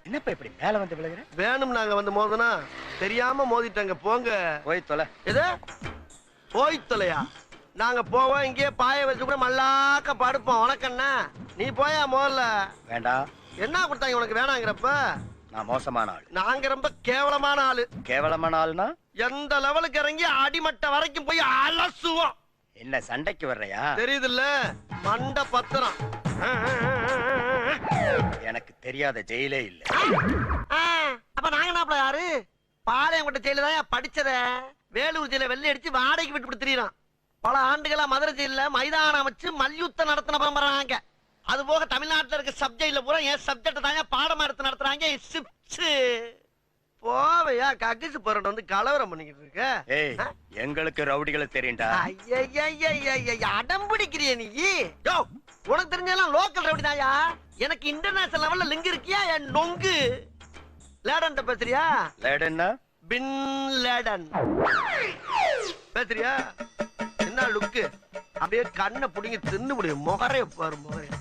என்னப்பா இப்படி மேல வந்து விழுகுற? வேணும் நாங்க வந்து மோதனா தெரியாம மோதிட்டாங்க. போங்க போய் தொலை. எது போய் தொலையா? நாங்க போவோம், இங்கே பாய வச்சு கூட மல்லாக்க படுப்போம். உனக்கண்ணா நீ போயா முதல்ல. வேண்டாம். என்ன கொடுத்தாங்க உனக்கு வேணாங்கிறப்ப? நான் மோசமான ஆள். நாங்க ரொம்ப கேவலமான ஆளு. கேவலமான ஆள்னா எந்த லெவலுக்கு இறங்கி அடிமட்ட வரைக்கும் போய் அலசுவோம். என்ன சண்டைக்கு வர்றையா? தெரியுதுல்ல, மண்ட பத்திரம். எனக்கு தெரியாத ஜெயிலே இல்ல. அப்ப நாங்க என்ன யாரு? பாளையங்கோட்டை ஜெயில தான் படிச்சத. வேலூர் ஜெயில வெள்ளை அடிச்சு வாடகைக்கு விட்டு திரியறான். பல ஆண்டுகளா மதுரை ஜெயில மைதானம் அமைச்சு மல்யுத்தம் நடத்தின பரம்பராங்க. அது போக தமிழ்நாட்டுல இருக்க சப்ஜெக்ட்ல பூரா என் சப்ஜெக்ட் தாங்க பாடமா எடுத்து நடத்துறாங்க. போவையா கக்கிசு போறட்டு வந்து கலவரம் பண்ணிக்கிட்டு இருக்க. ஏய், எங்களுக்கு ரவுடிகளை தெரியும்டா. அடம் பிடிக்கிறிய நீ? யோ, உனக்கு தெரிஞ்செல்லாம் லோக்கல் ரவுடி தாயா. எனக்கு இன்டர்நேஷனல் லெவல்ல லிங்க் இருக்கியா? என் நொங்கு லேடன் பேசுறியா? லேடன்னா பின் லேடன் பேசுறியா? என்ன லுக்கு? அப்படியே கண்ணை புடிங்கி தின்னு முடியும். முகரைய பாரு முகரைய.